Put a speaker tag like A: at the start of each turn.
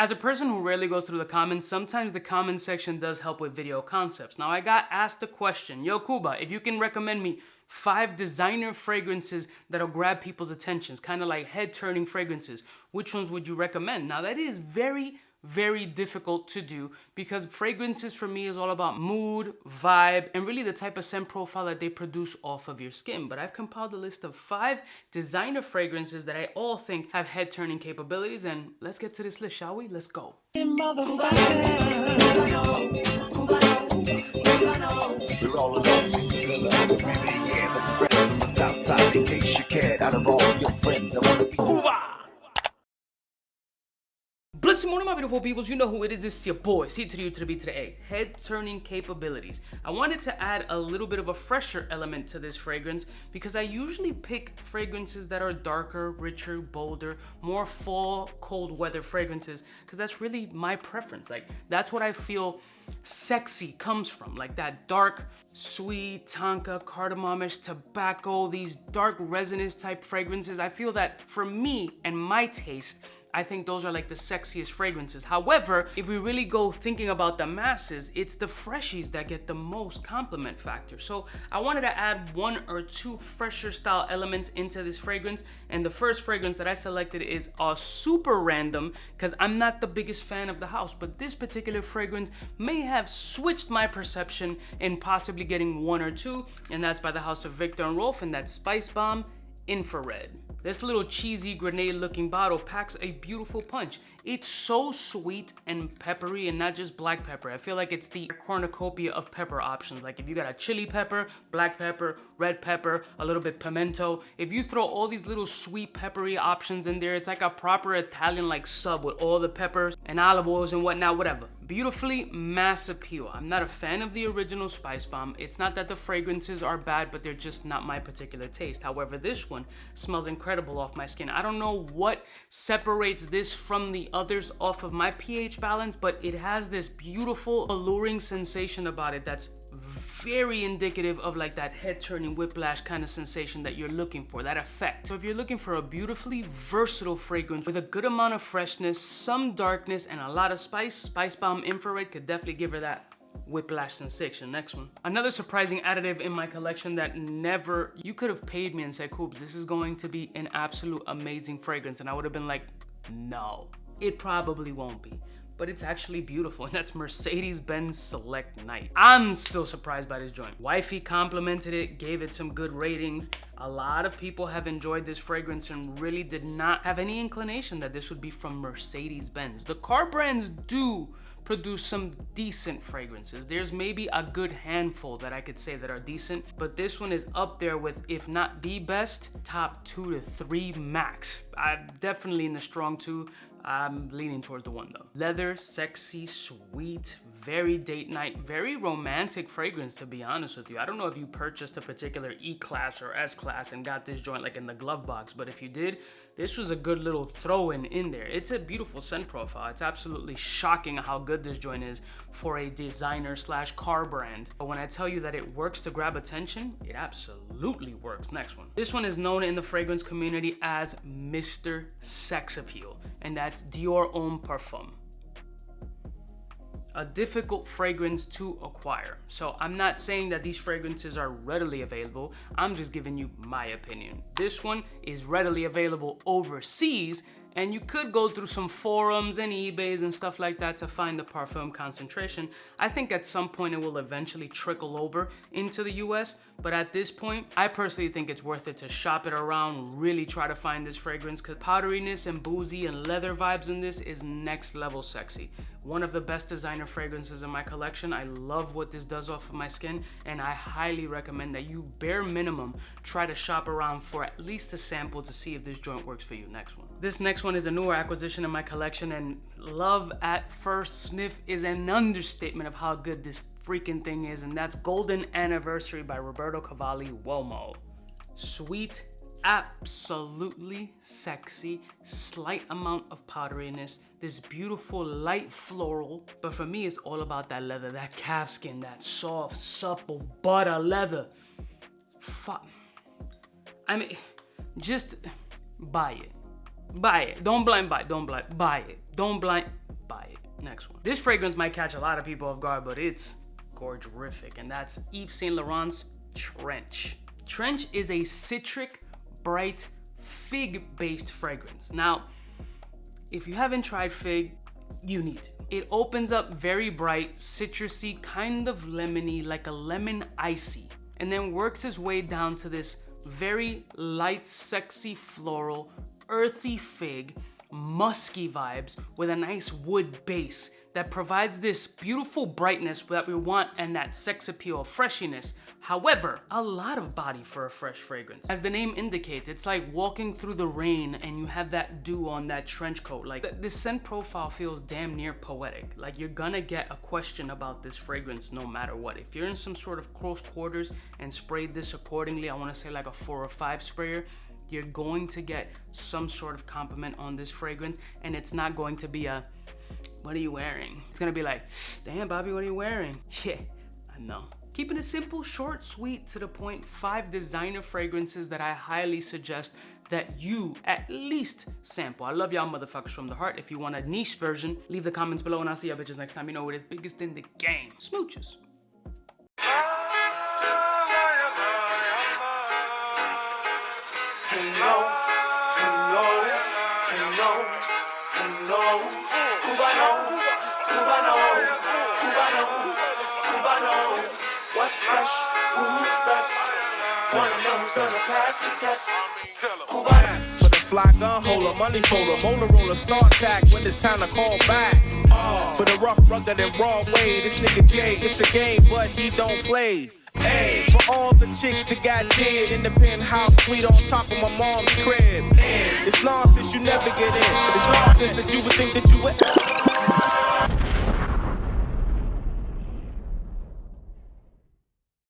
A: As a person who rarely goes through the comments, sometimes the comment section does help with video concepts. Now I got asked the question, yo Cuba, if you can recommend me 5 designer fragrances that'll grab people's attentions, kind of like head-turning fragrances, which ones would you recommend? Now that is very difficult to do because fragrances for me is all about mood, vibe, and really the type of scent profile that they produce off of your skin. But I've compiled a list of 5 designer fragrances that I all think have head-turning capabilities, and let's get to this list, shall we? Let's go.
B: We're all alone, yeah, there's some friends from the south side. In case you cared, out of all your friends, I wanna be Cuba.
A: Blessed morning, my beautiful peoples. You know who it is. It's your boy, C to the U to the B to the A. Head-turning capabilities. I wanted to add a little bit of a fresher element to this fragrance because I usually pick fragrances that are darker, richer, bolder, more fall, cold weather fragrances because that's really my preference. Like, that's what I feel sexy comes from. Like that dark, sweet, tonka, cardamomish, tobacco, these dark resinous type fragrances. I feel that for me and my taste, I think those are like the sexiest fragrances. However, if we really go thinking about the masses, it's the freshies that get the most compliment factor. So I wanted to add 1 or 2 fresher style elements into this fragrance. And the first fragrance that I selected is a super random because I'm not the biggest fan of the house, but this particular fragrance may have switched my perception in possibly getting 1 or 2. And that's by the house of Victor and Rolf, and that's Spice Bomb Infrared. This little cheesy grenade looking bottle packs a beautiful punch. It's so sweet and peppery, and not just black pepper. I feel like it's the cornucopia of pepper options. Like if you got a chili pepper, black pepper, red pepper, a little bit pimento. If you throw all these little sweet peppery options in there, it's like a proper Italian like sub with all the peppers and olive oils and whatnot, whatever. Beautifully mass appeal. I'm not a fan of the original Spice Bomb. It's not that the fragrances are bad, but they're just not my particular taste. However, this one smells incredible off my skin. I don't know what separates this from the others off of my pH balance, but it has this beautiful, alluring sensation about it that's very indicative of like that head-turning whiplash kind of sensation that you're looking for, that effect. So if you're looking for a beautifully versatile fragrance with a good amount of freshness, some darkness, and a lot of spice, Spice Bomb Infrared could definitely give her that whiplash sensation. Next one. Another surprising additive in my collection that you could have paid me and said, Coops, this is going to be an absolute amazing fragrance. And I would have been like, no, it probably won't be. But it's actually beautiful, and that's Mercedes-Benz Select Night. I'm still surprised by this joint. Wifey complimented it, gave it some good ratings. A lot of people have enjoyed this fragrance and really did not have any inclination that this would be from Mercedes-Benz. The car brands do produce some decent fragrances. There's maybe a good handful that I could say that are decent, but this one is up there with, if not the best, top 2 to 3 max. I'm definitely in the strong 2. I'm leaning towards the 1 though. Leather, sexy, sweet, very date night, very romantic fragrance, to be honest with you. I don't know if you purchased a particular E-class or S-class and got this joint like in the glove box, but if you did, this was a good little throw-in in there. It's a beautiful scent profile. It's absolutely shocking how good this joint is for a designer slash car brand. But when I tell you that it works to grab attention, it absolutely works. Next one. This one is known in the fragrance community as Mr. Sex Appeal, and that's Dior Homme Parfum. A difficult fragrance to acquire. So I'm not saying that these fragrances are readily available. I'm just giving you my opinion. This one is readily available overseas, and you could go through some forums and eBays and stuff like that to find the Parfum concentration. I think at some point it will eventually trickle over into the US, but at this point, I personally think it's worth it to shop it around, really try to find this fragrance, because powderiness and boozy and leather vibes in this is next level sexy. One of the best designer fragrances in my collection. I love what this does off of my skin, and I highly recommend that you bare minimum try to shop around for at least a sample to see if this joint works for you. Next one. This next one is a newer acquisition in my collection, and love at first sniff is an understatement of how good this freaking thing is, and that's Golden Anniversary by Roberto Cavalli Homme. Sweet, absolutely sexy, slight amount of powderiness, this beautiful light floral, but for me it's all about that leather, that calf skin, that soft, supple butter leather. I mean, just buy it. Buy it. Don't blind buy. Don't blind buy it. Don't blind buy it. Next one. This fragrance might catch a lot of people off guard, but it's gorgerific, and that's Yves Saint Laurent's Trench. Trench is a citric, bright, fig-based fragrance. Now, if you haven't tried fig, you need to. It opens up very bright, citrusy, kind of lemony, like a lemon icy, and then works its way down to this very light, sexy, floral, earthy fig, musky vibes with a nice wood base that provides this beautiful brightness that we want and that sex appeal of freshiness. However, a lot of body for a fresh fragrance. As the name indicates, it's like walking through the rain and you have that dew on that trench coat. Like, this scent profile feels damn near poetic. Like, you're gonna get a question about this fragrance no matter what. If you're in some sort of close quarters and sprayed this accordingly, I wanna say like a 4 or 5 sprayer, you're going to get some sort of compliment on this fragrance, and it's not going to be a, what are you wearing? It's gonna be like, damn, Bobby, what are you wearing? Yeah, I know. Keeping it simple, short, sweet, to the point, 5 designer fragrances that I highly suggest that you at least sample. I love y'all motherfuckers from the heart. If you want a niche version, leave the comments below and I'll see y'all bitches next time. You know what is biggest in the game. Smooches.
C: Cubaknow, what's fresh, who's best? One of them's gonna pass the test. Cubaknow.
D: For the fly gun holder, money folder, motor roller, start tag when it's time to call back. For the rough, rugged, and raw way, this nigga Jay, it's a game, but he don't play. Hey, for all the chicks that got dead in the penthouse suite on top of my mom's crib. It's nonsense, you never get in. It's nonsense that you would think that you would.